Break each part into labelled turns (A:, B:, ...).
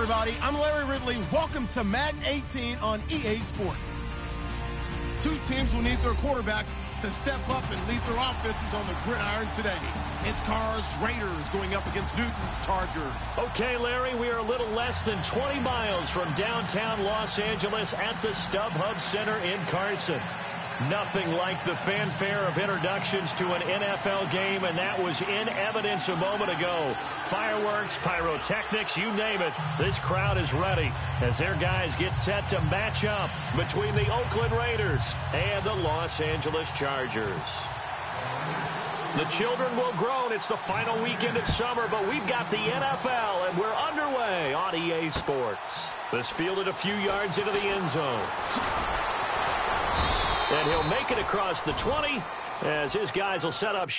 A: everybody. I'm Larry Ridley. Welcome to Madden 18 on EA Sports. Two teams will need their quarterbacks to step up and lead their offenses on the gridiron today. It's Carr's Raiders going up against Newton's Chargers.
B: Okay, Larry, we are a little less than 20 miles from downtown Los Angeles at the StubHub Center in Carson. Nothing like the fanfare of introductions to an NFL game, and that was in evidence a moment ago. Fireworks, pyrotechnics, you name it. This crowd is ready as their guys get set to match up between the Oakland Raiders and the Los Angeles Chargers. The children will groan. It's the final weekend of summer, but we've got the NFL, and we're underway on EA Sports. This fielded a few yards into the end zone. And he'll make it across the 20 as his guys will set up.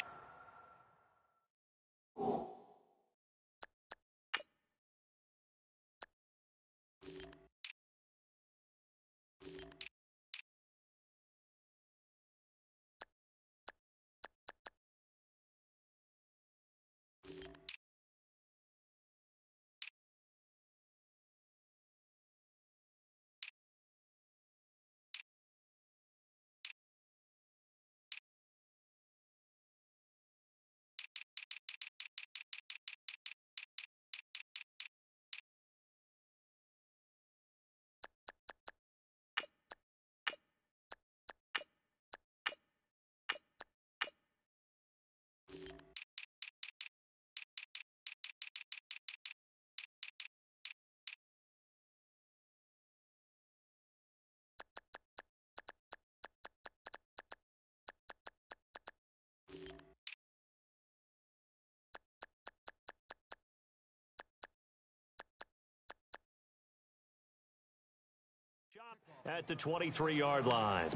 B: At the 23-yard line.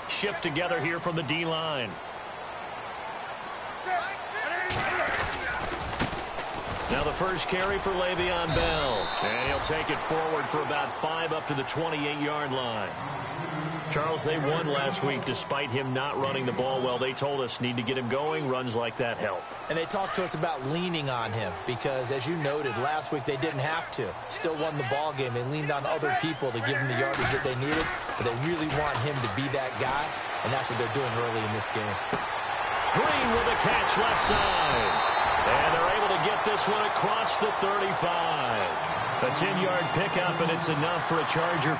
B: Shift together here from the D-line. Now the first carry for Le'Veon Bell. And he'll take it forward for about 5 up to the 28-yard line. Charles, they won last week despite him not running the ball well. They told us need to get him going. Runs like that help.
C: And they talked to us about leaning on him because, as you noted, last week they didn't have to. Still won the ball game. They leaned on other people to give him the yardage that they needed, but they really want him to be that guy, and that's what they're doing early in this game.
B: Green with a catch left side. And they're able to get this one across the 35. A 10-yard pickup, and it's enough for a Charger.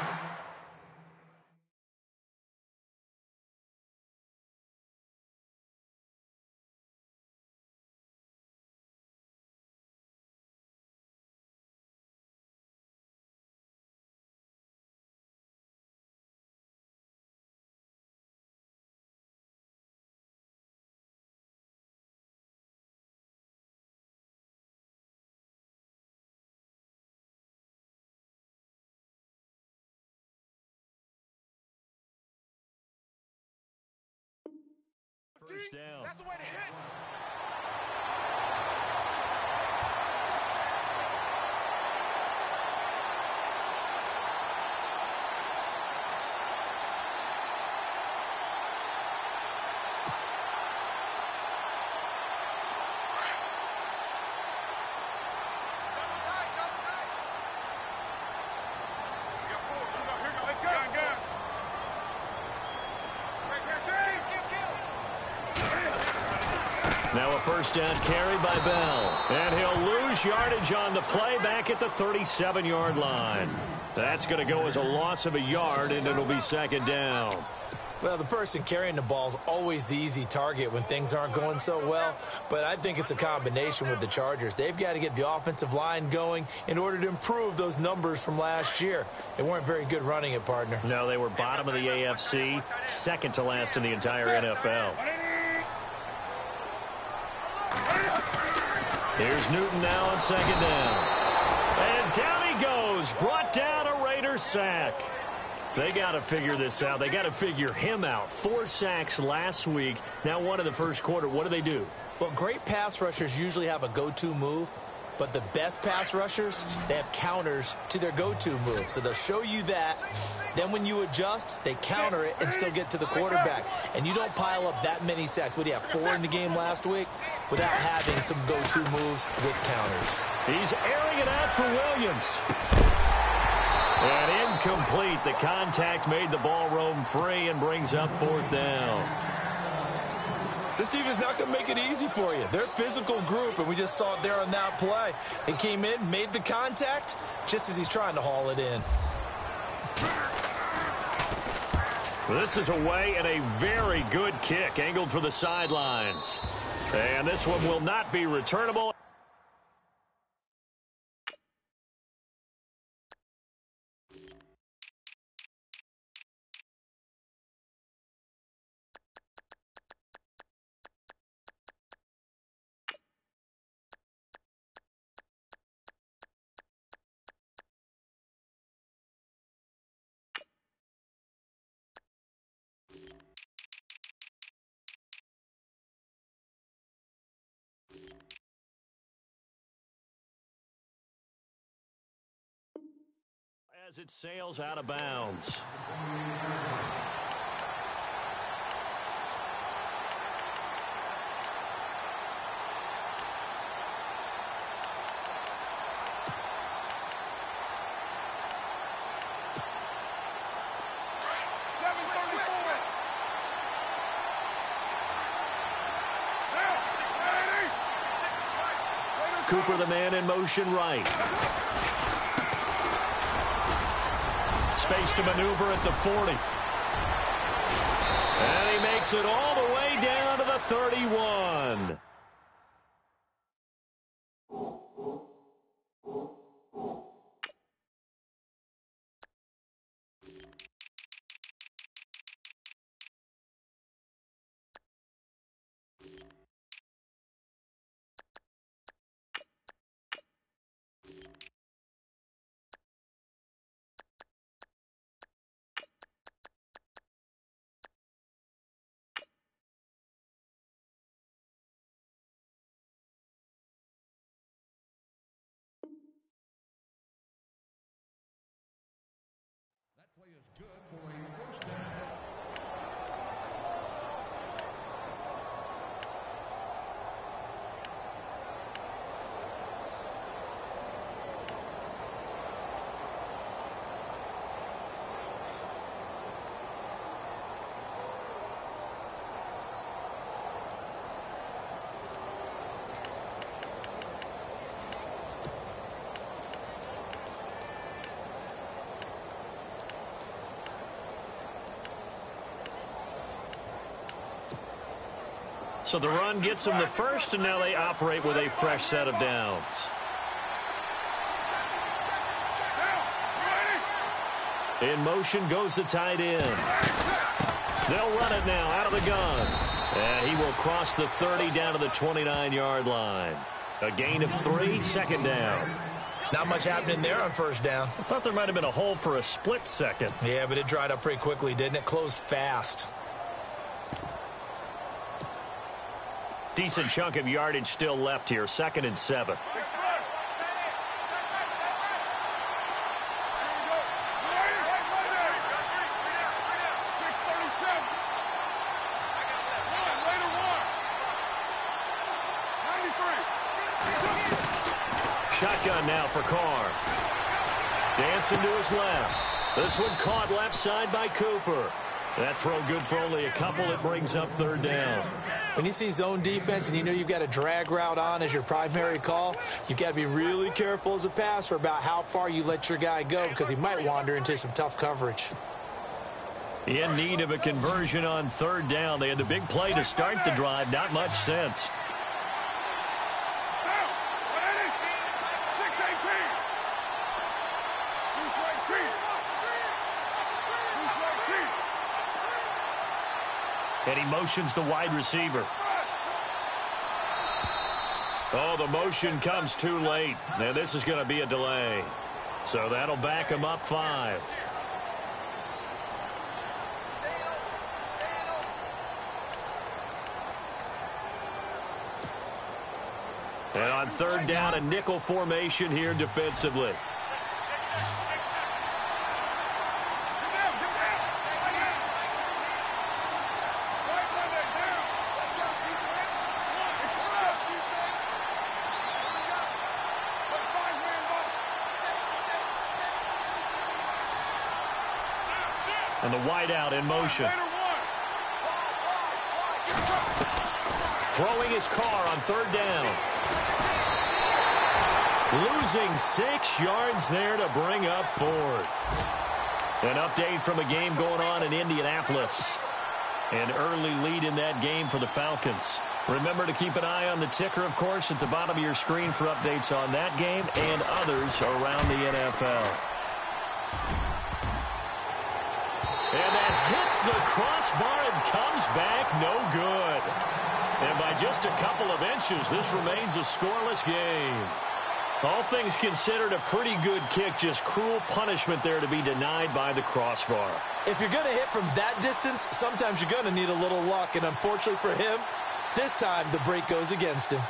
B: First down. That's the way to hit. Now a first down carry by Bell. And he'll lose yardage on the play back at the 37-yard line. That's going to go as a loss of a yard, and it'll be second down.
C: Well, the person carrying the ball is always the easy target when things aren't going so well. But I think it's a combination with the Chargers. They've got to get the offensive line going in order to improve those numbers from last year. They weren't very good running it, partner.
B: No, they were bottom of the AFC, second to last in the entire NFL. Here's Newton now on second down. And down he goes. Brought down a Raider sack. They got to figure this out. They got to figure him out. 4 sacks last week. Now one in the first quarter. What do they do?
C: Well, great pass rushers usually have a go-to move. But the best pass rushers, they have counters to their go-to move. So they'll show you that. Then when you adjust, they counter it and still get to the quarterback. And you don't pile up that many sacks. What do you have, 4 in the game last week? Without having some go-to moves with counters.
B: He's airing it out for Williams. And incomplete. The contact made the ball roam free and brings up 4th down.
C: This team is not going to make it easy for you. They're a physical group, and we just saw it there on that play. He came in, made the contact, just as he's trying to haul it in.
B: This is away and a very good kick, angled for the sidelines. And this one will not be returnable. As it sails out of bounds. Cooper, the man in motion right. Space to maneuver at the 40. And he makes it all the way down to the 31.
D: Play is good for a first down.
B: So the run gets them the first, and now they operate with a fresh set of downs. In motion goes the tight end. They'll run it now out of the gun. And he will cross the 30 down to the 29-yard line. A gain of 3, 2nd down.
C: Not much happening there on first down.
B: I thought there might have been a hole for a split second.
C: Yeah, but it dried up pretty quickly, didn't it? Closed fast.
B: Decent chunk of yardage still left here. 2nd and 7. Shotgun now for Carr. Dancing to his left. This one caught left side by Cooper. That throw good for only a couple. It brings up 3rd down.
C: When you see zone defense and you know you've got a drag route on as your primary call, you've got to be really careful as a passer about how far you let your guy go because he might wander into some tough coverage.
B: In need of a conversion on 3rd down. They had the big play to start the drive. Not much sense. And he motions the wide receiver. Oh, the motion comes too late. Now this is going to be a delay. So that'll back him up 5. And on third down, a nickel formation here defensively. And the wideout in motion. Throwing his car on third down. Losing 6 yards there to bring up fourth. An update from a game going on in Indianapolis. An early lead in that game for the Falcons. Remember to keep an eye on the ticker, of course, at the bottom of your screen for updates on that game and others around the NFL. And that hits the crossbar and comes back no good. And by just a couple of inches, this remains a scoreless game. All things considered, a pretty good kick, just cruel punishment there to be denied by the crossbar.
C: If you're going to hit from that distance, sometimes you're going to need a little luck. And unfortunately for him, this time the break goes against him.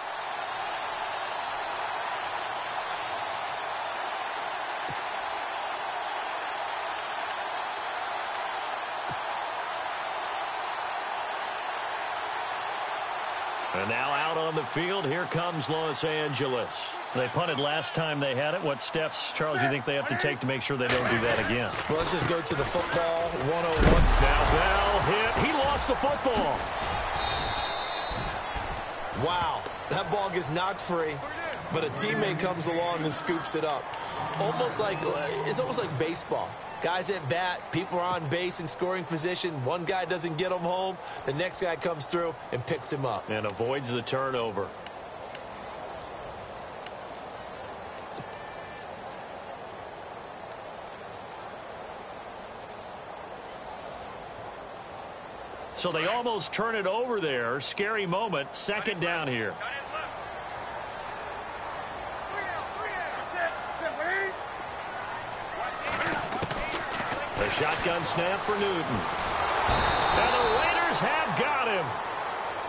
B: And now out on the field, here comes Los Angeles. They punted last time they had it. What steps, Charles, you think they have to take to make sure they don't do that again?
C: Well, let's just go to the football 101.
B: Now Bell hit. He lost the football.
C: Wow, that ball gets knocked free, but a teammate comes along and scoops it up. It's almost like baseball. Guys at bat, people are on base in scoring position. One guy doesn't get him home. The next guy comes through and picks him up.
B: And avoids the turnover. So they almost turn it over there. Scary moment. Second down here. The shotgun snap for Newton. And the Raiders have got him.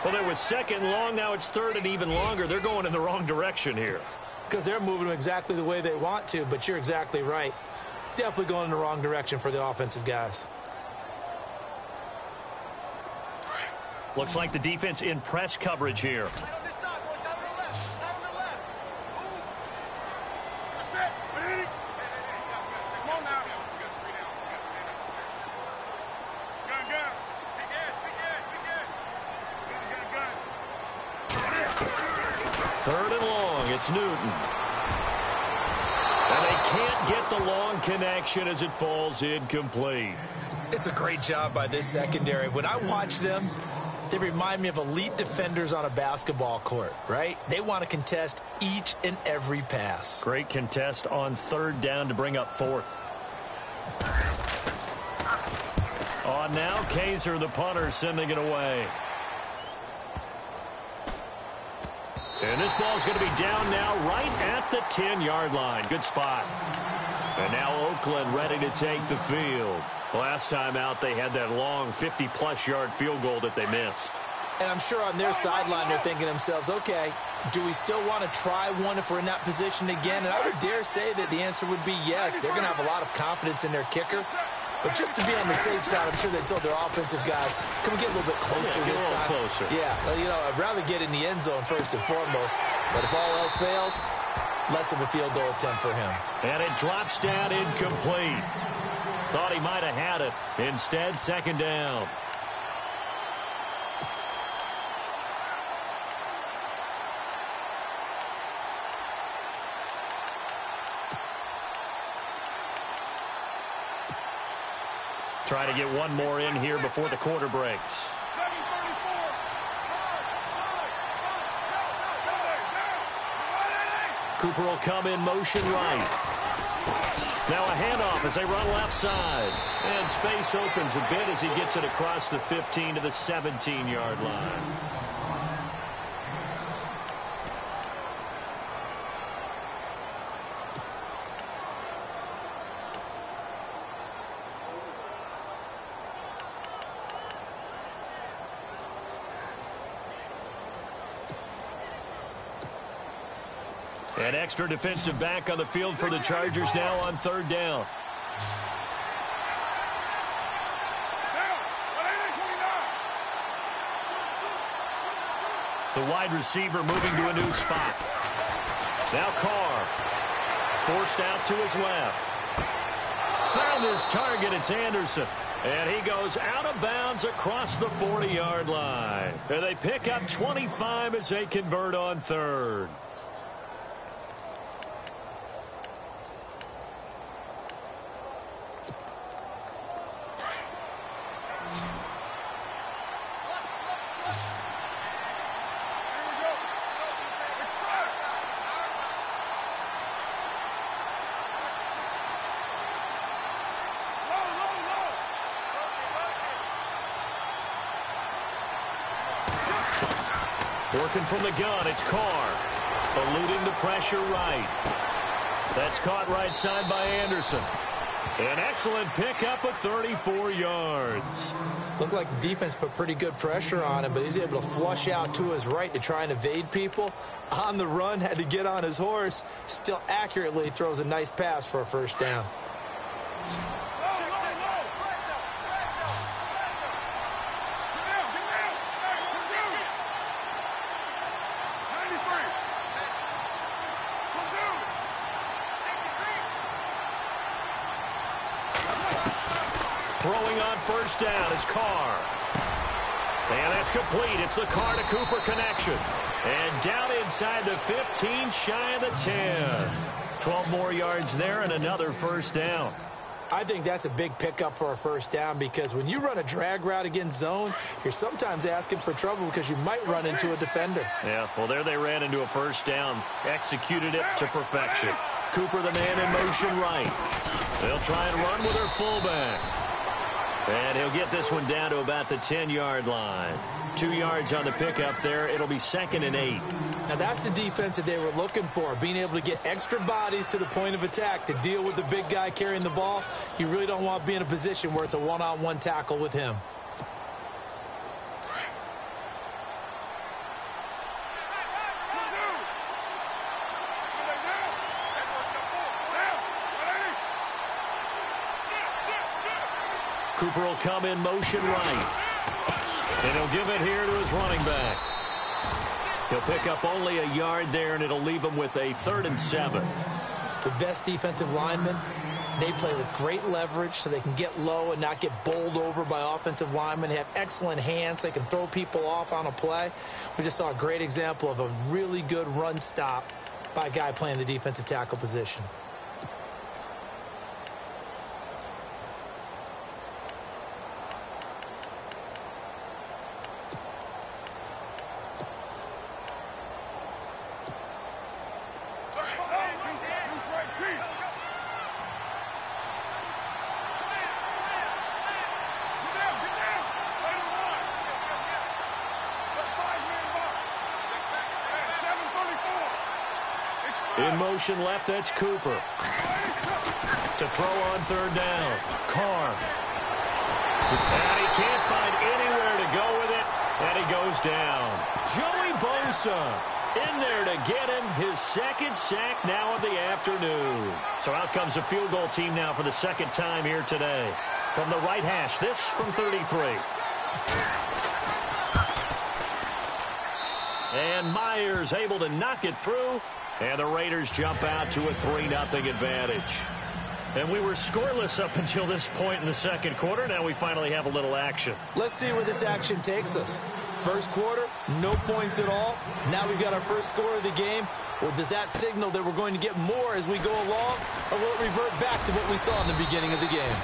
B: Well, there was second long. Now it's third and even longer. They're going in the wrong direction here.
C: Because they're moving exactly the way they want to, but you're exactly right. Definitely going in the wrong direction for the offensive guys.
B: Looks like the defense in press coverage here. Third and long, it's Newton. And they can't get the long connection as it falls incomplete.
C: It's a great job by this secondary. When I watch them, they remind me of elite defenders on a basketball court, right? They want to contest each and every pass.
B: Great contest on third down to bring up fourth. On now, Kaiser, the punter, sending it away. And this ball's going to be down now right at the 10-yard line. Good spot. And now Oakland ready to take the field. Last time out, they had that long 50-plus yard field goal that they missed.
C: And I'm sure on their sideline, they're thinking to themselves, okay, do we still want to try one if we're in that position again? And I would dare say that the answer would be yes. They're going to have a lot of confidence in their kicker. But just to be on the safe side, I'm sure they told their offensive guys, can we get a little bit closer this time?
B: Closer.
C: Yeah, well, you know, I'd rather get in the end zone first and foremost. But if all else fails, less of a field goal attempt for him.
B: And it drops down incomplete. Thought he might have had it. Instead, second down. Try to get one more in here before the quarter breaks. Cooper will come in motion right. Now a handoff as they run left side. And space opens a bit as he gets it across the 15 to the 17-yard line. An extra defensive back on the field for the Chargers now on third down. The wide receiver moving to a new spot. Now Carr. Forced out to his left. Found his target. It's Anderson. And he goes out of bounds across the 40-yard line. And they pick up 25 as they convert on third. Working from the gun, it's Carr. Eluding the pressure right. That's caught right side by Anderson. An excellent pickup of 34 yards.
C: Looked like the defense put pretty good pressure on him, but he's able to flush out to his right to try and evade people. On the run, had to get on his horse. Still accurately throws a nice pass for a first down.
B: Throwing on first down is Carr. And that's complete. It's the Carr to Cooper connection. And down inside the 15, shy of the 10. 12 more yards there and another first down.
C: I think that's a big pickup for a first down because when you run a drag route against zone, you're sometimes asking for trouble because you might run into a defender.
B: Yeah, well, there they ran into a first down. Executed it to perfection. Cooper, the man in motion right. They'll try and run with their fullback. And he'll get this one down to about the 10-yard line. 2 yards on the pickup there. It'll be 2nd and 8.
C: Now, that's the defense that they were looking for, being able to get extra bodies to the point of attack to deal with the big guy carrying the ball. You really don't want to be in a position where it's a one-on-one tackle with him.
B: Cooper will come in motion right. And he'll give it here to his running back. He'll pick up only a yard there, and it'll leave him with a 3rd and 7.
C: The best defensive linemen, they play with great leverage so they can get low and not get bowled over by offensive linemen. They have excellent hands. They can throw people off on a play. We just saw a great example of a really good run stop by a guy playing the defensive tackle position.
B: In motion left, that's Cooper. To throw on 3rd down, Carr. And he can't find anywhere to go with it, and he goes down. Joey Bosa in there to get him his 2nd sack now of the afternoon. So out comes the field goal team now for the 2nd time here today. From the right hash, this from 33. And Myers able to knock it through. And the Raiders jump out to a 3-0 advantage. And we were scoreless up until this point in the 2nd quarter. Now we finally have a little action.
C: Let's see where this action takes us. First quarter, no points at all. Now we've got our first score of the game. Well, does that signal that we're going to get more as we go along? Or will it revert back to what we saw in the beginning of the game?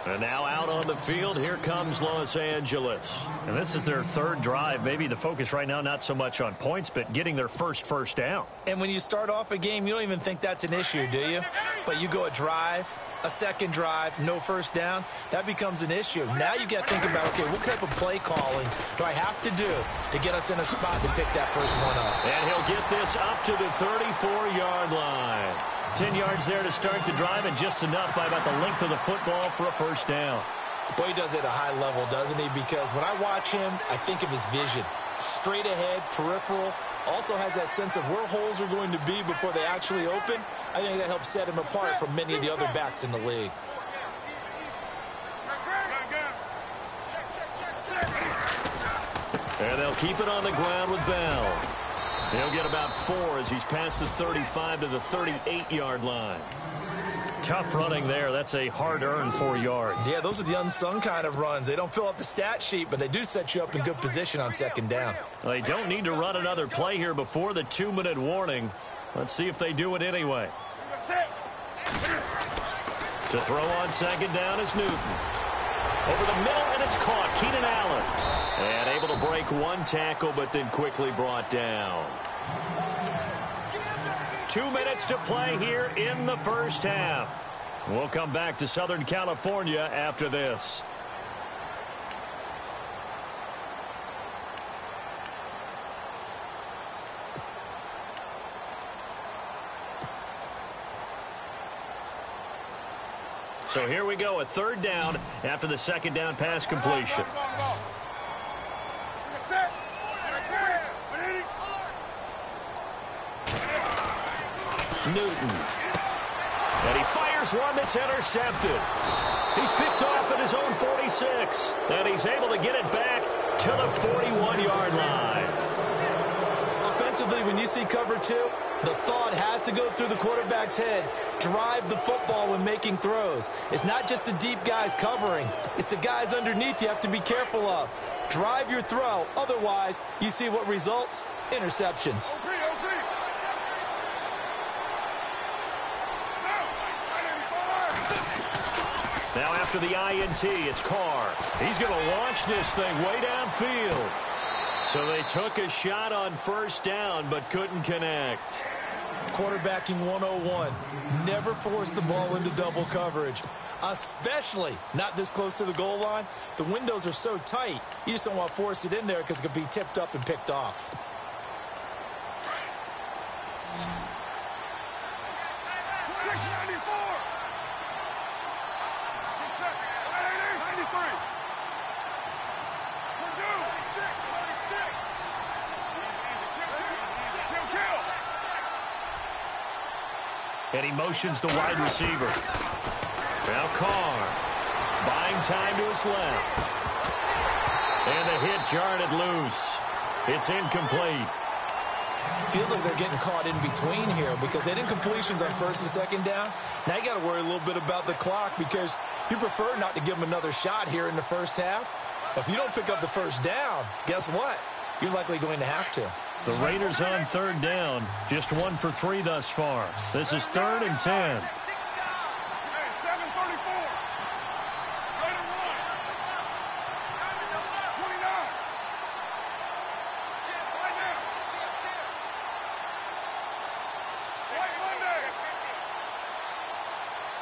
B: And now out on the field, here comes Los Angeles. And this is their 3rd drive. Maybe the focus right now not so much on points, but getting their first down.
C: And when you start off a game, you don't even think that's an issue, do you? But you go a drive, a 2nd drive, no first down, that becomes an issue. Now you got to think about, okay, what type of play calling do I have to do to get us in a spot to pick that first one up?
B: And he'll get this up to the 34-yard line. 10 yards there to start the drive, and just enough by about the length of the football for a first down.
C: Boy, he does it at a high level, doesn't he? Because when I watch him, I think of his vision. Straight ahead, peripheral, Also has that sense of where holes are going to be before they actually open. I think that helps set him apart from many of the other backs in the league.
B: And they'll keep it on the ground with Bell. He'll get about 4 as he's past the 35 to the 38-yard line. Tough running there. That's a hard-earned 4 yards.
C: Yeah, those are the unsung kind of runs. They don't fill up the stat sheet, but they do set you up in good position on second down.
B: They don't need to run another play here before the 2-minute warning. Let's see if they do it anyway. To throw on second down is Newton. Over the middle, and it's caught. Keenan Allen. And able to break one tackle, but then quickly brought down. 2 minutes to play here in the first half. We'll come back to Southern California after this. So here we go, a third down after the second down pass completion. Newton. And he fires one that's intercepted. He's picked off at his own 46. And he's able to get it back to the 41-yard line.
C: Offensively, when you see cover 2, the thought has to go through the quarterback's head. Drive the football when making throws. It's not just the deep guys covering. It's the guys underneath you have to be careful of. Drive your throw. Otherwise, you see what results? Interceptions.
B: Now after the INT, it's Carr. He's going to launch this thing way downfield. So they took a shot on first down, but couldn't connect.
C: Quarterbacking 101. Never force the ball into double coverage, especially not this close to the goal line. The windows are so tight, you just don't want to force it in there because it could be tipped up and picked off.
B: And he motions the wide receiver. Now Carr. Buying time to his left. And the hit jarred it loose. It's incomplete.
C: Feels like they're getting caught in between here because they didn't completions on first and second down. Now you got to worry a little bit about the clock because you prefer not to give them another shot here in the first half. If you don't pick up the first down, guess what? You're likely going to have to.
B: The Raiders on third down. Just 1 for 3 thus far. This is 3rd and 10.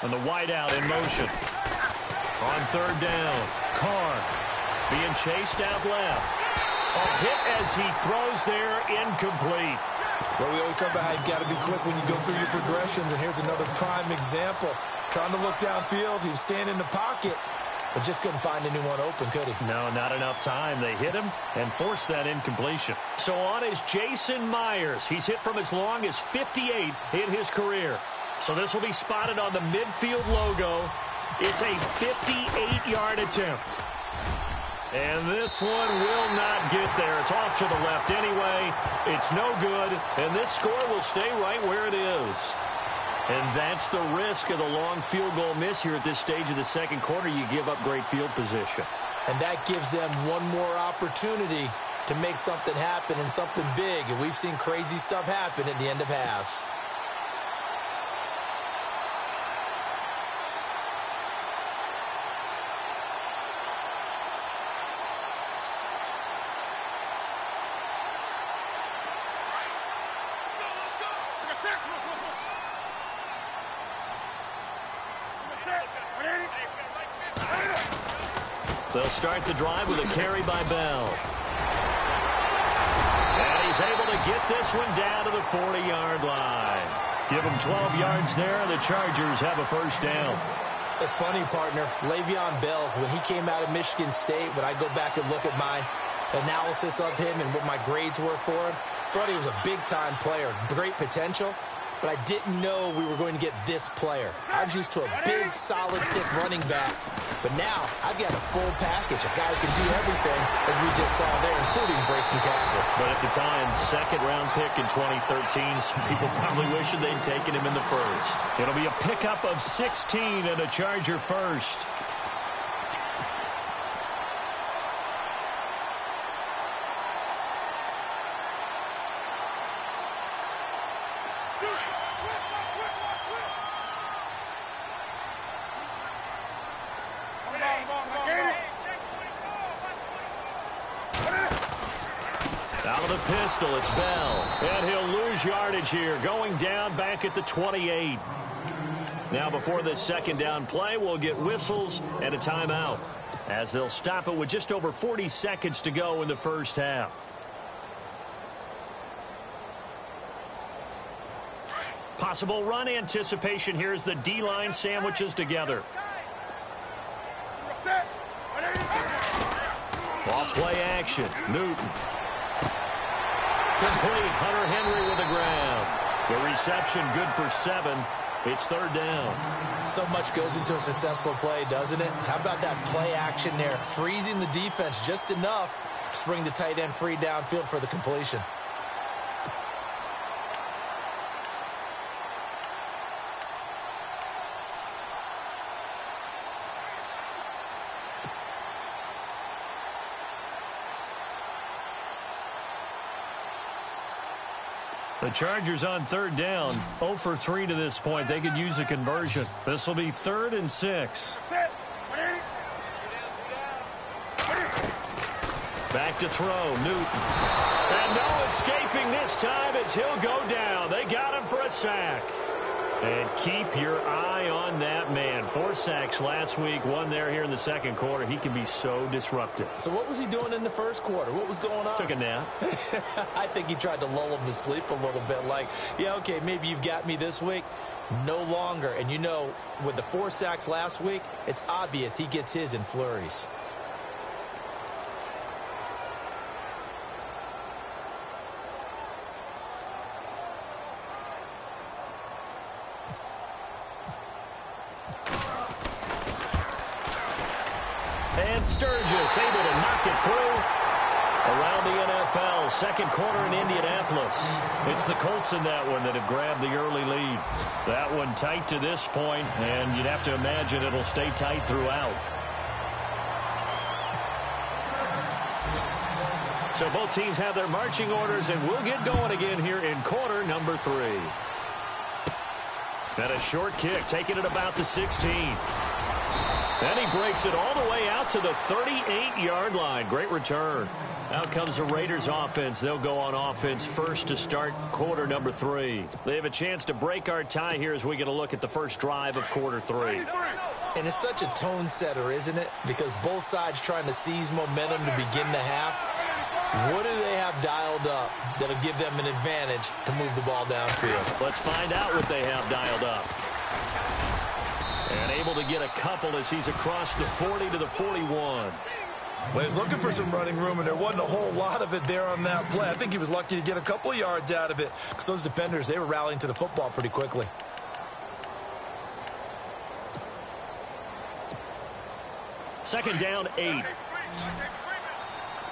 B: And the wideout in motion. On third down, Carr being chased out left. A hit as he throws there, incomplete.
C: Well, we always talk about how you've got to be quick when you go through your progressions, and here's another prime example. Trying to look downfield, he was standing in the pocket, but just couldn't find anyone open, could he?
B: No, not enough time. They hit him and forced that incompletion. So on is Jason Myers. He's hit from as long as 58 in his career. So this will be spotted on the midfield logo. It's a 58-yard attempt. And this one will not get there. It's off to the left anyway. It's no good. And this score will stay right where it is. And that's the risk of the long field goal miss here at this stage of the second quarter. You give up great field position.
C: And that gives them one more opportunity to make something happen and something big. And we've seen crazy stuff happen at the end of halves.
B: They'll start the drive with a carry by Bell. And he's able to get this one down to the 40-yard line. Give him 12 yards there, and the Chargers have a first down.
C: It's funny, partner. Le'Veon Bell, when he came out of Michigan State, when I go back and look at my analysis of him and what my grades were for him, Thought he was a big-time player, great potential, but I didn't know we were going to get this player. I was used to a big, solid, thick running back, but now I've got a full package, a guy who can do everything, as we just saw there, including breaking tackles.
B: But at the time, second-round pick in 2013, some people probably wishing they'd taken him in the first. It'll be a pickup of 16 and a Charger first.
C: Out of the pistol, it's Bell.
B: And he'll lose yardage here, going down back at the 28. Now before this second down play, we'll get whistles and a timeout, as they'll stop it with just over 40 seconds to go in the first half. Possible run anticipation here as the D-line sandwiches together. Off play action. Newton. Complete. Hunter Henry with the ground. The reception good for 7. It's third down.
C: So much goes into a successful play, doesn't it? How about that play action there? Freezing the defense just enough to bring the tight end free downfield for the completion.
B: The Chargers on third down, 0 for 3 to this point. They could use a conversion. This will be 3rd and 6. Back to throw, Newton. And no escaping this time as he'll go down. They got him for a sack. And keep your eye on that man. 4 sacks last week, 1 there here in the second quarter. He can be so disruptive.
C: So what was he doing in the first quarter? What was going on?
B: Took a nap.
C: I think he tried to lull him to sleep a little bit. Like, yeah, okay, maybe you've got me this week. No longer. And you know, with the 4 sacks last week, it's obvious he gets his in flurries.
B: And Sturgis able to knock it through. Around the NFL, second quarter in Indianapolis. It's the Colts in that one that have grabbed the early lead. That one tight to this point, and you'd have to imagine it'll stay tight throughout. So both teams have their marching orders, and we'll get going again here in quarter number 3. And a short kick, taking it about the 16. And he breaks it all the way out to the 38-yard line. Great return. Out comes the Raiders offense. They'll go on offense first to start quarter number 3. They have a chance to break our tie here as we get a look at the first drive of quarter 3.
C: And it's such a tone setter, isn't it? Because both sides trying to seize momentum to begin the half. What do they have dialed up that'll give them an advantage to move the ball downfield?
B: Let's find out what they have dialed up. And able to get a couple as he's across the 40 to the 41.
C: Well, he was looking for some running room, and there wasn't a whole lot of it there on that play. I think he was lucky to get a couple of yards out of it because those defenders, they were rallying to the football pretty quickly.
B: Second down, 8.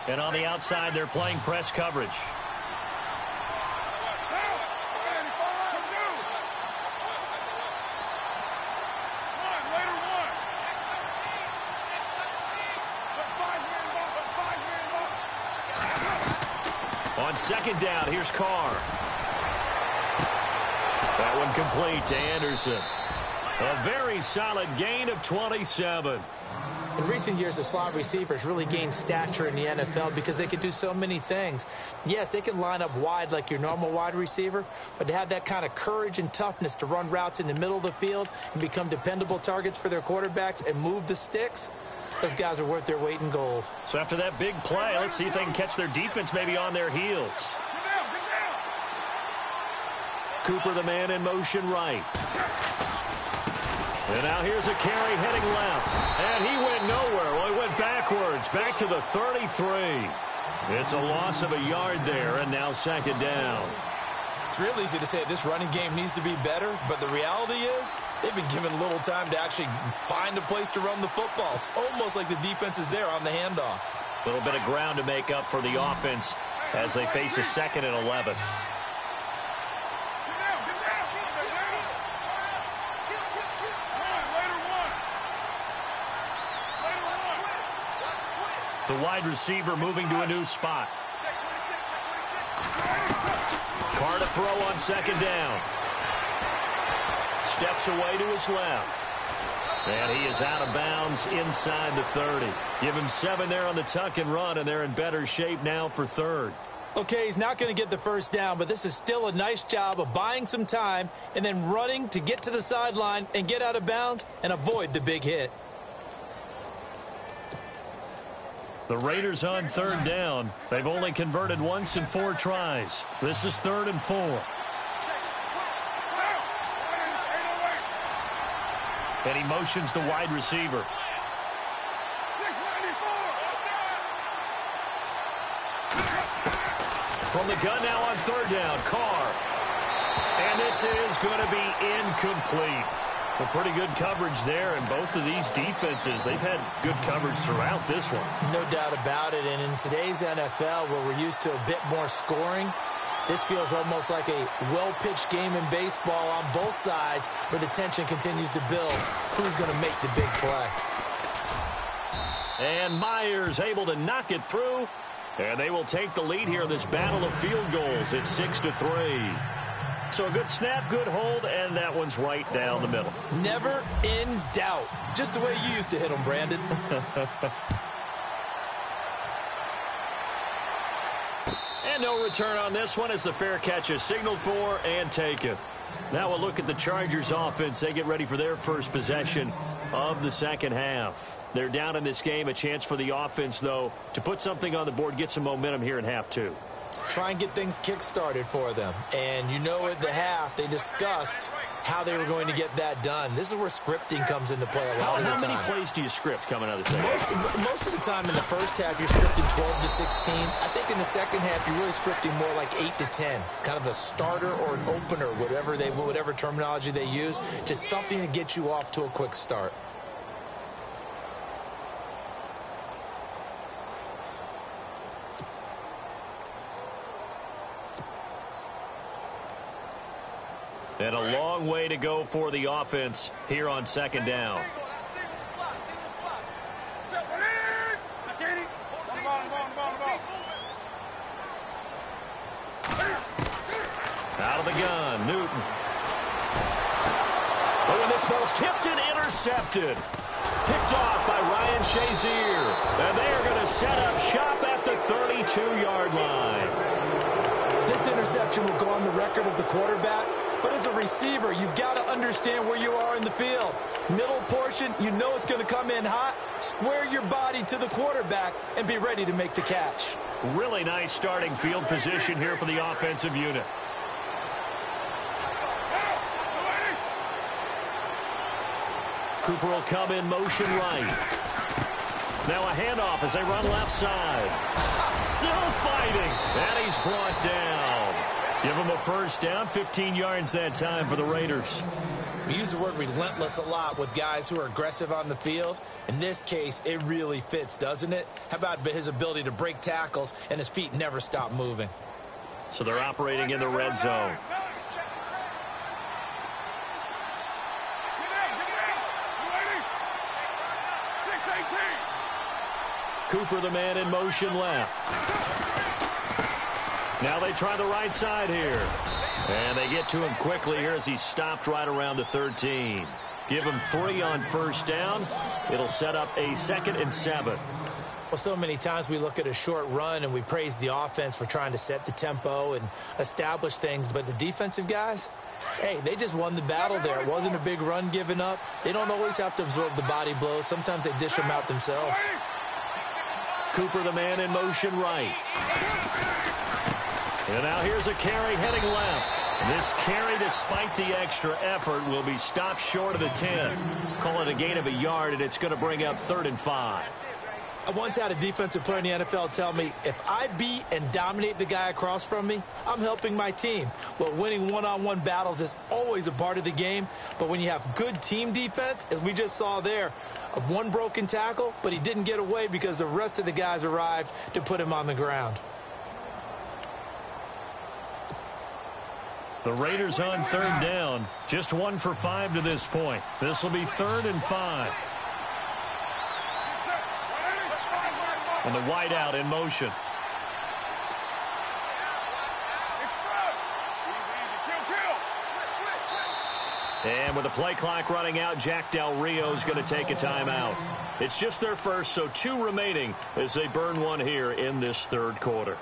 B: And on the outside, they're playing press coverage. On second down, here's Carr. That one complete to Anderson. A very solid gain of 27.
C: In recent years, the slot receivers really gained stature in the NFL because they can do so many things. Yes, they can line up wide like your normal wide receiver, but to have that kind of courage and toughness to run routes in the middle of the field and become dependable targets for their quarterbacks and move the sticks, those guys are worth their weight in gold.
B: So after that big play, let's see if they can catch their defense maybe on their heels. Cooper, the man in motion right. And now here's a carry heading left. And he went nowhere. Well, he went backwards, back to the 33. It's a loss of a yard there, and now second down.
C: It's real easy to say this running game needs to be better, but the reality is they've been given little time to actually find a place to run the football. It's almost like the defense is there on the handoff.
B: A little bit of ground to make up for the offense as they face a 2nd and 11. The wide receiver moving to a new spot. Carr to throw on 2nd down. Steps away to his left. And he is out of bounds inside the 30. Give him 7 there on the tuck and run, and they're in better shape now for 3rd.
C: Okay, he's not going to get the first down, but this is still a nice job of buying some time and then running to get to the sideline and get out of bounds and avoid the big hit.
B: The Raiders on 3rd down. They've only converted once in 4 tries. This is 3rd and 4. And he motions the wide receiver. From the gun now on 3rd down, Carr. And this is going to be incomplete. Well, pretty good coverage there, and both of these defenses, they've had good coverage throughout this one.
C: No doubt about it, and in today's NFL, where we're used to a bit more scoring, this feels almost like a well-pitched game in baseball on both sides where the tension continues to build. Who's going to make the big play?
B: And Myers able to knock it through, and they will take the lead here in this battle of field goals. It's 6-3. So a good snap, good hold, and that one's right down the middle.
C: Never in doubt. Just the way you used to hit them, Brandon.
B: And no return on this one as the fair catch is signaled for and taken. Now we'll look at the Chargers offense. They get ready for their first possession of the 2nd half. They're down in this game. A chance for the offense, though, to put something on the board, get some momentum here in half 2.
C: Try and get things kick-started for them. And you know at the half, they discussed how they were going to get that done. This is where scripting comes into play a lot of the time.
B: How many plays do you script coming out of the second?
C: Most of the time in the first half, you're scripting 12 to 16. I think in the second half, you're really scripting more like 8 to 10. Kind of a starter or an opener, whatever terminology they use. Just something to get you off to a quick start.
B: And a long way to go for the offense here on 2nd down. Out of the gun, Newton. Oh, and this ball's tipped and intercepted. Picked off by Ryan Shazier. And they are going to set up shop at the 32-yard line.
C: This interception will go on the record of the quarterback. But as a receiver, you've got to understand where you are in the field. Middle portion, you know it's going to come in hot. Square your body to the quarterback and be ready to make the catch.
B: Really nice starting field position here for the offensive unit. Cooper will come in motion right. Now a handoff as they run left side. Still fighting. And he's brought down. Give him a first down, 15 yards that time for the Raiders.
C: We use the word relentless a lot with guys who are aggressive on the field. In this case, it really fits, doesn't it? How about his ability to break tackles and his feet never stop moving?
B: So they're operating in the red zone. Cooper, the man in motion left. Now they try the right side here. And they get to him quickly here as he stopped right around the 13. Give him 3 on first down. It'll set up a 2nd and 7.
C: Well, so many times we look at a short run and we praise the offense for trying to set the tempo and establish things. But the defensive guys, hey, they just won the battle there. It wasn't a big run given up. They don't always have to absorb the body blows. Sometimes they dish them out themselves.
B: Cooper, the man in motion right. And now here's a carry heading left. This carry, despite the extra effort, will be stopped short of the 10. Call it a gain of a yard, and it's going to bring up 3rd and 5.
C: I once had a defensive player in the NFL tell me, if I beat and dominate the guy across from me, I'm helping my team. Well, winning one-on-one battles is always a part of the game, but when you have good team defense, as we just saw there, one broken tackle, but he didn't get away because the rest of the guys arrived to put him on the ground.
B: The Raiders on third down, just 1 for 5 to this point. This will be 3rd and 5. And the wideout in motion. And with the play clock running out, Jack Del Rio is going to take a timeout. It's just their first, so 2 remaining as they burn one here in this third quarter.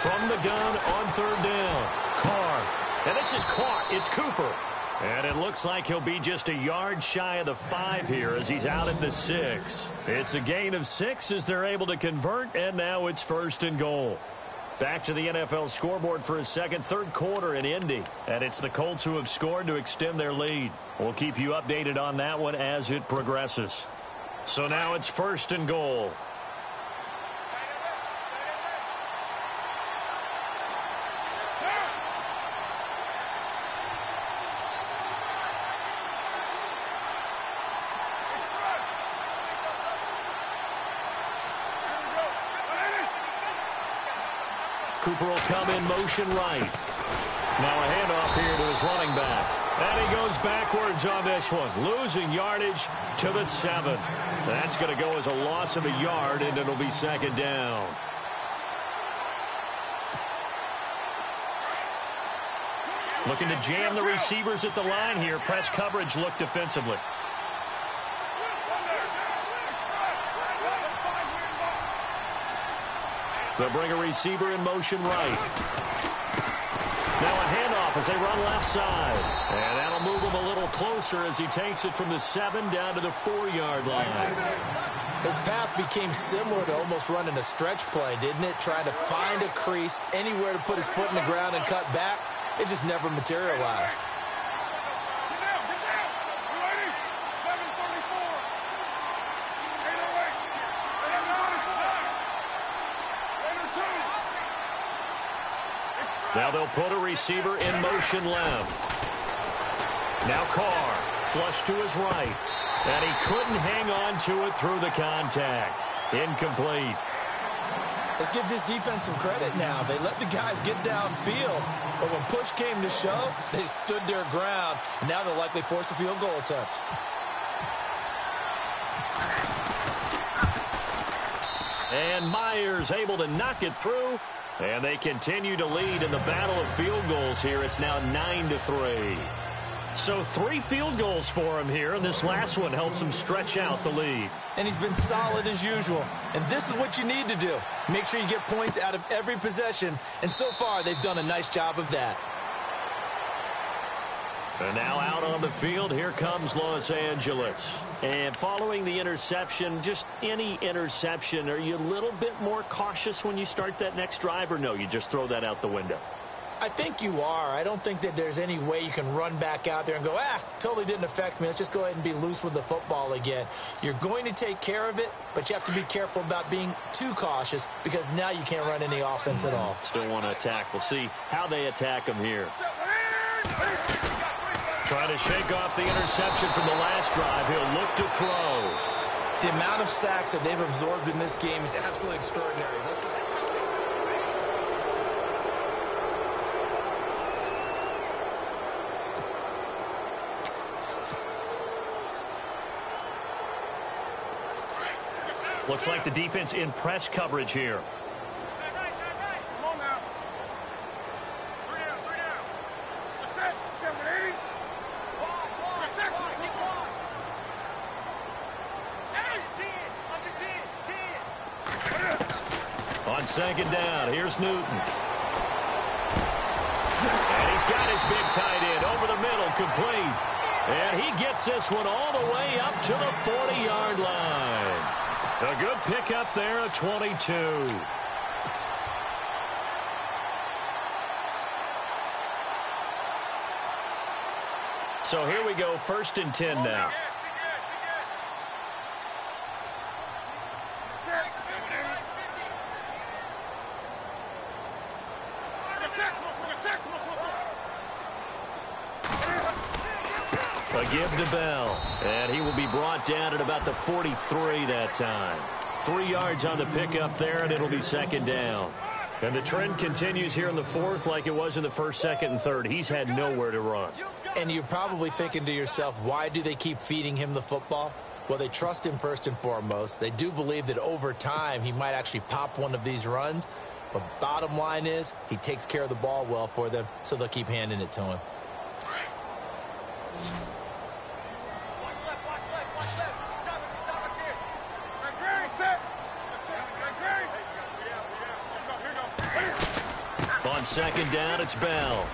B: From the gun on third down, Carr. And this is caught. It's Cooper. And it looks like he'll be just a yard shy of the 5 here as he's out at the 6. It's a gain of 6 as they're able to convert, and now it's 1st and goal. Back to the NFL scoreboard for a second, third quarter in Indy. And it's the Colts who have scored to extend their lead. We'll keep you updated on that one as it progresses. So now it's 1st and goal. Cooper will come in motion right. Now a handoff here to his running back. And he goes backwards on this one, losing yardage to the 7. That's going to go as a loss of a yard, and it'll be 2nd down. Looking to jam the receivers at the line here. Press coverage look defensively. They'll bring a receiver in motion right. Now a handoff as they run left side. And that'll move him a little closer as he takes it from the 7 down to the 4-yard line.
C: His path became similar to almost running a stretch play, didn't it? Trying to find a crease, anywhere to put his foot in the ground and cut back. It just never materialized.
B: Now they'll put a receiver in motion left. Now Carr, flush to his right. And he couldn't hang on to it through the contact. Incomplete.
C: Let's give this defense some credit now. They let the guys get downfield, but when push came to shove, they stood their ground. And now they'll likely force a field goal attempt.
B: And Myers able to knock it through. And they continue to lead in the battle of field goals here. It's now 9-3. So 3 field goals for him here, and this last one helps him stretch out the lead.
C: And he's been solid as usual. And this is what you need to do. Make sure you get points out of every possession. And so far, they've done a nice job of that.
B: And now out on the field, here comes Los Angeles. And following the interception, just any interception, are you a little bit more cautious when you start that next drive, or no, you just throw that out the window?
C: I think you are. I don't think that there's any way you can run back out there and go, totally didn't affect me. Let's just go ahead and be loose with the football again. You're going to take care of it, but you have to be careful about being too cautious because now you can't run any offense at all.
B: Still want to attack. We'll see how they attack him here. Trying to shake off the interception from the last drive. He'll look to throw.
C: The amount of sacks that they've absorbed in this game is absolutely extraordinary.
B: Looks like the defense in press coverage here.
D: Come on now. 3 down. Set. 180.
B: on second down. Here's Newton. And he's got his big tight end over the middle, complete. And he gets this one all the way up to the 40-yard line. A good pickup there at 22. So here we go, 1st and 10 now. A give to Bell, and he will be brought down at about the 43 that time. 3 yards on the pickup there, and it'll be second down. And the trend continues here in the 4th like it was in the 1st, 2nd, and 3rd. He's had nowhere to run.
C: And you're probably thinking to yourself, why do they keep feeding him the football? Well, they trust him first and foremost. They do believe that over time he might actually pop one of these runs. But bottom line is he takes care of the ball well for them, so they'll keep handing it to him.
B: On second down, it's Bell.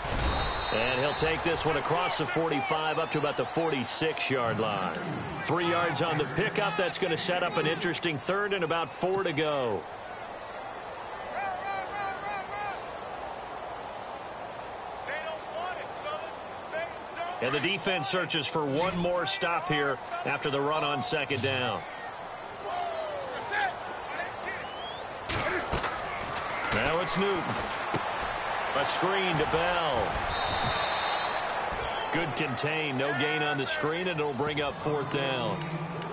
B: And he'll take this one across the 45 up to about the 46-yard line. 3 yards on the pickup. That's going to set up an interesting 3rd and about 4 to go. And the defense searches for one more stop here after the run on second down. Now it's Newton. A screen to Bell. Good contain. No gain on the screen, and it'll bring up 4th down.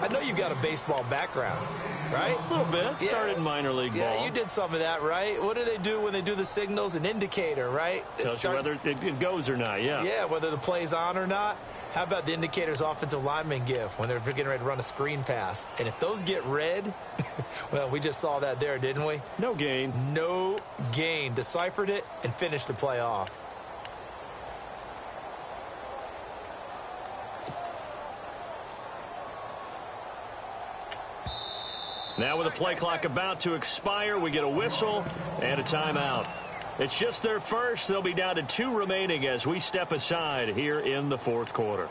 C: I know you've got a baseball background, right?
B: A little bit. Started minor league ball.
C: Yeah, you did some of that, right? What do they do when they do the signals? An indicator, right?
B: Tells you whether it goes or not, yeah.
C: Yeah, whether the play's on or not. How about the indicators offensive linemen give when they're getting ready to run a screen pass? And if those get red, well, we just saw that there, didn't we?
B: No gain.
C: No gain. Deciphered it and finished the play off.
B: Now with the play clock about to expire, we get a whistle and a timeout. It's just their first. They'll be down to 2 remaining as we step aside here in the 4th quarter.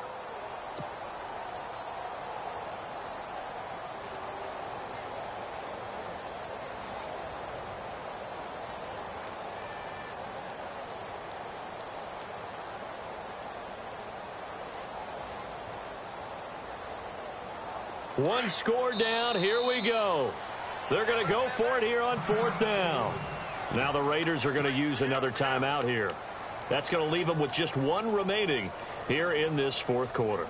B: One score down. Here we go. They're going to go for it here on 4th down. Now the Raiders are going to use another timeout here. That's going to leave them with just 1 remaining here in this 4th quarter.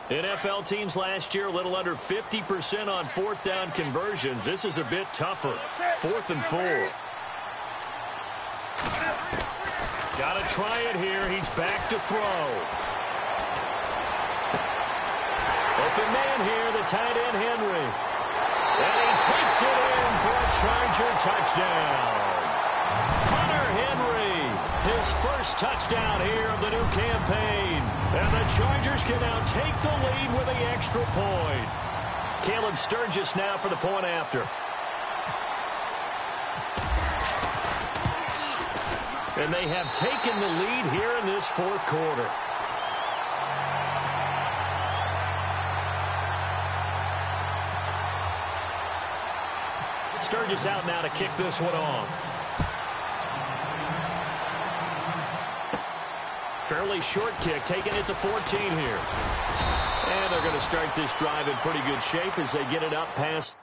B: NFL teams last year a little under 50% on 4th down conversions. This is a bit tougher. 4th and 4. Got to try it here. He's back to throw. Open man here, the tight end Henry. And he takes it in for a Charger touchdown. Hunter Henry, his first touchdown here of the new campaign. And the Chargers can now take the lead with the extra point. Caleb Sturgis now for the point after. And they have taken the lead here in this 4th quarter. Sturgis out now to kick this one off. Fairly short kick, taking it to 14 here. And they're going to start this drive in pretty good shape as they get it up past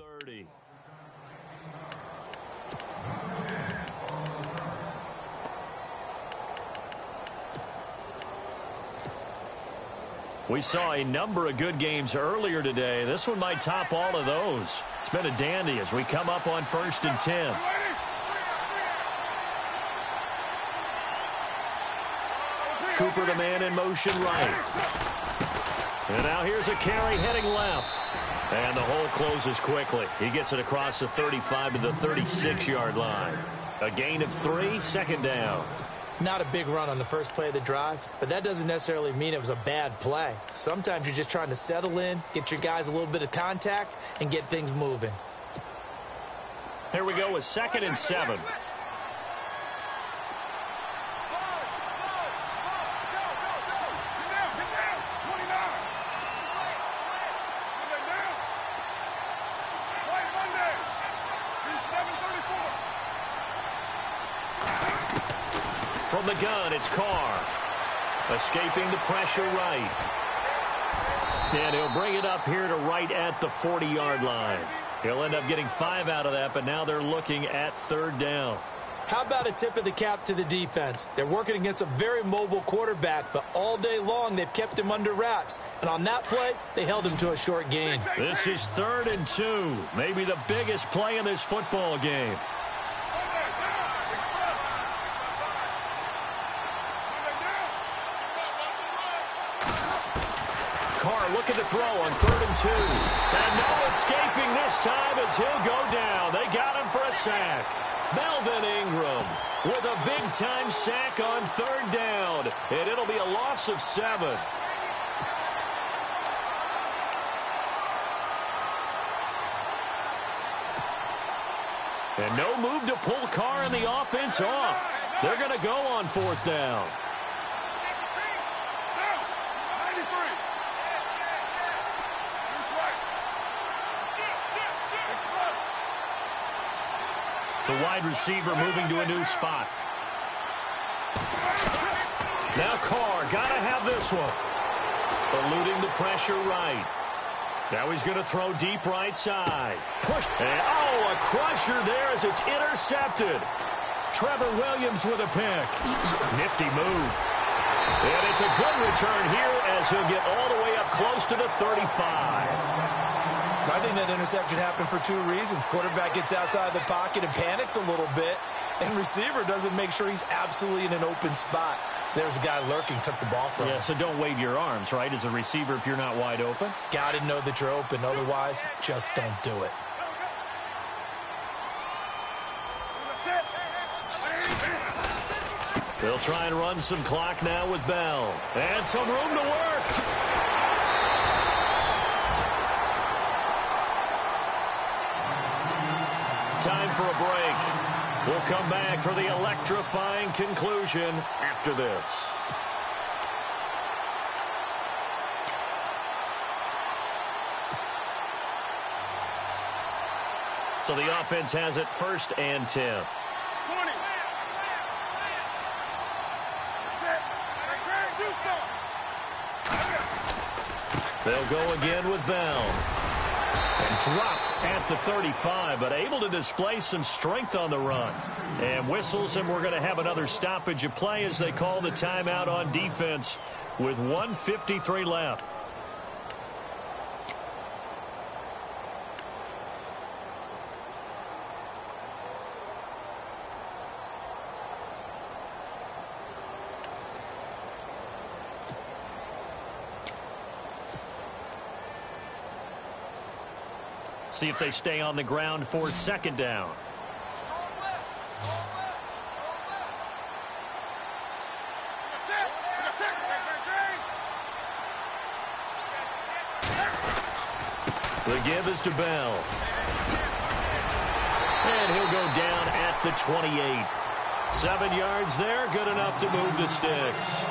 B: 30. We saw a number of good games earlier today. This one might top all of those. It's been a dandy as we come up on 1st and 10. Cooper, the man in motion right. And now here's a carry heading left. And the hole closes quickly. He gets it across the 35 to the 36-yard line. A gain of 3, 2nd down.
C: Not a big run on the first play of the drive, but that doesn't necessarily mean it was a bad play. Sometimes you're just trying to settle in, get your guys a little bit of contact, and get things moving.
B: Here we go with 2nd and 7. From the gun, it's Carr. Escaping the pressure right. And he'll bring it up here to right at the 40-yard line. He'll end up getting 5 out of that, but now they're looking at 3rd down.
C: How about a tip of the cap to the defense? They're working against a very mobile quarterback, but all day long they've kept him under wraps. And on that play, they held him to a short gain.
B: This is 3rd and 2. Maybe the biggest play in this football game. Carr looking to throw on 3rd and 2. And no escaping this time as he'll go down. They got him for a sack. Melvin Ingram with a big-time sack on 3rd down. And it'll be a loss of 7. And no move to pull Carr and the offense off. They're going to go on 4th down. The wide receiver moving to a new spot. Now Carr, gotta have this one. Eluding the pressure right. Now he's going to throw deep right side. Push. And, a crusher there as it's intercepted. Trevor Williams with a pick. Nifty move. And it's a good return here as he'll get all the way up close to the 35.
C: I think that interception happened for 2 reasons. Quarterback gets outside the pocket and panics a little bit, and receiver doesn't make sure he's absolutely in an open spot. So there's a guy lurking, took the ball from him.
B: So don't wave your arms, right, as a receiver if you're not wide open?
C: Got to know that you're open. Otherwise, just don't do it.
B: They'll try and run some clock now with Bell. And some room to work. Time for a break. We'll come back for the electrifying conclusion after this. So the offense has it 1st and 10.
D: 20.
B: They'll go again with Bell. And dropped at the 35, but able to display some strength on the run. And whistles, and we're going to have another stoppage of play as they call the timeout on defense with 1:53 left. See if they stay on the ground for 2nd down. The give is to Bell. And he'll go down at the 28. 7 yards there, good enough to move the sticks.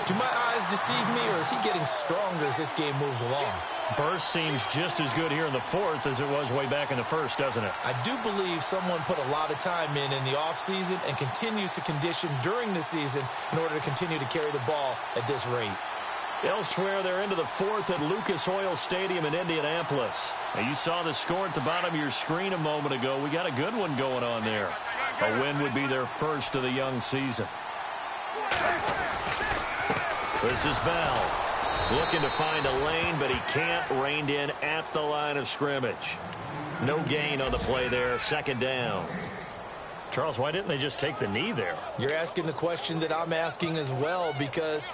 C: Do my eyes deceive me, or is he getting stronger as this game moves along?
B: Burst seems just as good here in the 4th as it was way back in the 1st, doesn't it?
C: I do believe someone put a lot of time in the offseason and continues to condition during the season in order to continue to carry the ball at this rate.
B: Elsewhere, they're into the fourth at Lucas Oil Stadium in Indianapolis. Now, you saw the score at the bottom of your screen a moment ago. We got a good one going on there. A win would be their first of the young season. This is Bell. Looking to find a lane, but he can't. Reined in at the line of scrimmage. No gain on the play there. Second down. Charles, why didn't they just take the knee there?
C: You're asking the question that I'm asking as well, because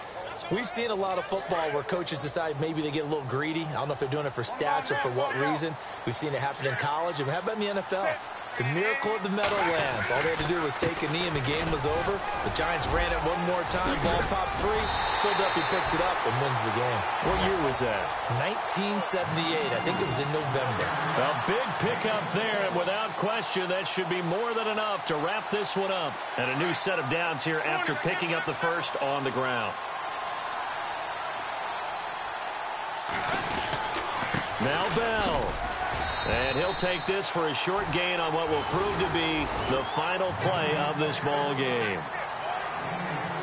C: we've seen a lot of football where coaches decide maybe they get a little greedy. I don't know if they're doing it for stats or for what reason. We've seen it happen in college. And how about in the NFL? The miracle of the Meadowlands. All they had to do was take a knee and the game was over. The Giants ran it one more time. Ball popped free. Philadelphia picks it up and wins the game.
B: What year was that?
C: 1978. I think it was in November.
B: A big pickup there, and without question, that should be more than enough to wrap this one up. And a new set of downs here after picking up the first on the ground. Now Bell. And he'll take this for a short gain on what will prove to be the final play of this ball game.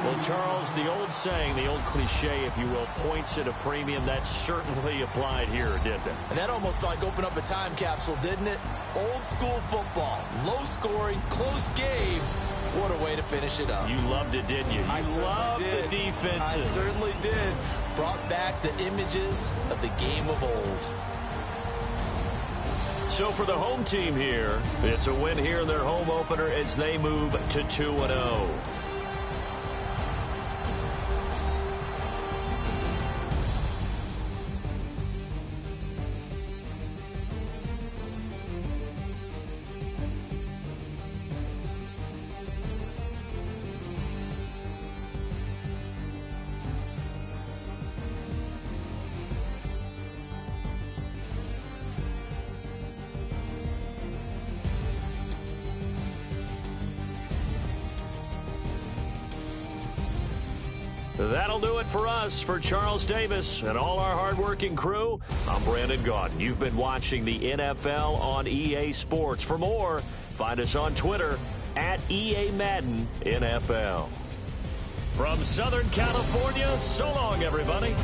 B: Well, Charles, the old saying, the old cliche, if you will, points at a premium, that certainly applied here, didn't it?
C: And that almost felt like opened up a time capsule, didn't it? Old school football, low scoring, close game. What a way to finish it up.
B: You loved it, didn't you? You loved the defenses.
C: I certainly did. Brought back the images of the game of old.
B: So for the home team here, it's a win here in their home opener as they move to 2-0. That'll do it for us. For Charles Davis and all our hardworking crew, I'm Brandon Gaudin. You've been watching the NFL on EA Sports. For more, find us on Twitter at EA Madden NFL. From Southern California, so long, everybody.